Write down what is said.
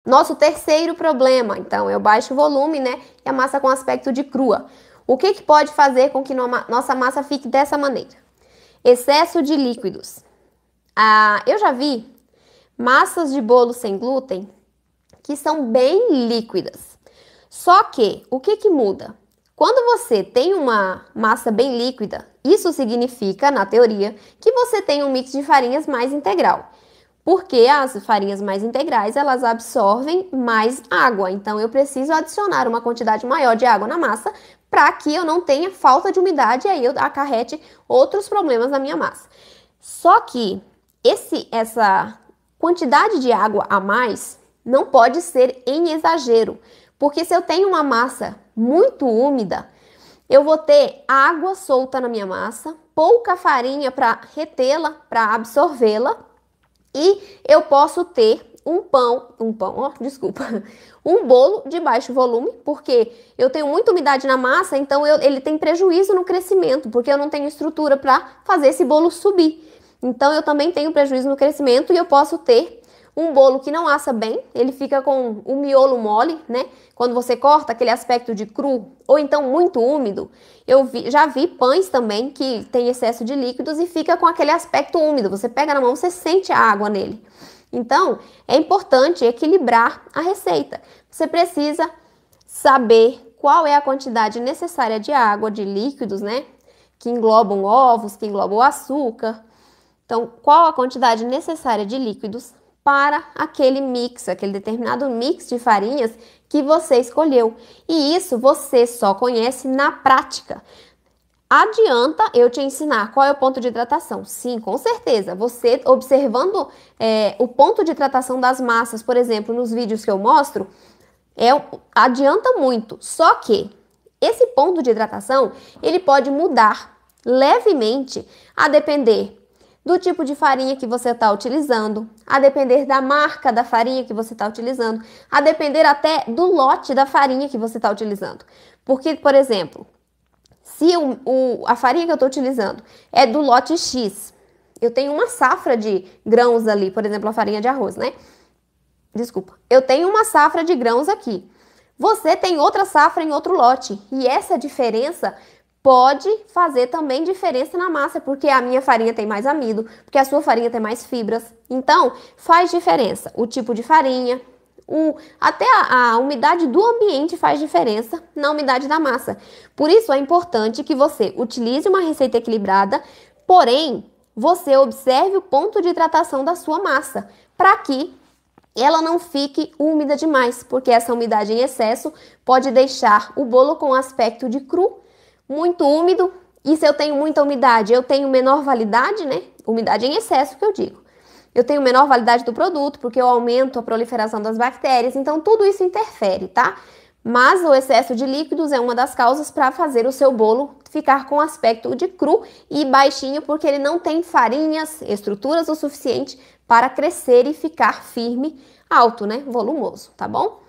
Nosso terceiro problema, então, é o baixo volume, né? E a massa com aspecto de crua. O que que pode fazer com que nossa massa fique dessa maneira? Excesso de líquidos. Eu já vi massas de bolo sem glúten que são bem líquidas. Só que, o que que muda? Quando você tem uma massa bem líquida, isso significa, na teoria, que você tem um mix de farinhas mais integral. Porque as farinhas mais integrais, elas absorvem mais água. Então, eu preciso adicionar uma quantidade maior de água na massa para que eu não tenha falta de umidade e aí eu acarrete outros problemas na minha massa. Só que essa quantidade de água a mais não pode ser em exagero. Porque se eu tenho uma massa muito úmida, eu vou ter água solta na minha massa, pouca farinha para retê-la, para absorvê-la, e eu posso ter um bolo de baixo volume, porque eu tenho muita umidade na massa, então ele tem prejuízo no crescimento, porque eu não tenho estrutura para fazer esse bolo subir. Então eu também tenho prejuízo no crescimento e eu posso ter um bolo que não assa bem, ele fica com o miolo mole, né? Quando você corta aquele aspecto de cru, ou então muito úmido. Já vi pães também que tem excesso de líquidos e fica com aquele aspecto úmido. Você pega na mão, você sente a água nele. Então, é importante equilibrar a receita. Você precisa saber qual é a quantidade necessária de água, de líquidos, né? Que englobam ovos, que englobam açúcar. Então, qual a quantidade necessária de líquidos para aquele mix, aquele determinado mix de farinhas que você escolheu. E isso você só conhece na prática. Adianta eu te ensinar qual é o ponto de hidratação? Sim, com certeza. Você observando o ponto de hidratação das massas, por exemplo, nos vídeos que eu mostro, adianta muito. Só que esse ponto de hidratação, ele pode mudar levemente a depender do tipo de farinha que você está utilizando, a depender da marca da farinha que você está utilizando, a depender até do lote da farinha que você está utilizando. Porque, por exemplo, se a farinha que eu estou utilizando é do lote X, eu tenho uma safra de grãos ali, por exemplo, a farinha de arroz, né? Desculpa. Eu tenho uma safra de grãos aqui. Você tem outra safra em outro lote. E essa diferença pode fazer também diferença na massa, porque a minha farinha tem mais amido, porque a sua farinha tem mais fibras. Então, faz diferença o tipo de farinha, até a umidade do ambiente faz diferença na umidade da massa. Por isso, é importante que você utilize uma receita equilibrada, porém, você observe o ponto de hidratação da sua massa, para que ela não fique úmida demais, porque essa umidade em excesso pode deixar o bolo com aspecto de cru, muito úmido, e se eu tenho muita umidade, eu tenho menor validade, né? Umidade em excesso, que eu digo. Eu tenho menor validade do produto, porque eu aumento a proliferação das bactérias, então tudo isso interfere, tá? Mas o excesso de líquidos é uma das causas para fazer o seu bolo ficar com aspecto de cru e baixinho, porque ele não tem farinhas, estruturas o suficiente para crescer e ficar firme, alto, né? Volumoso, tá bom?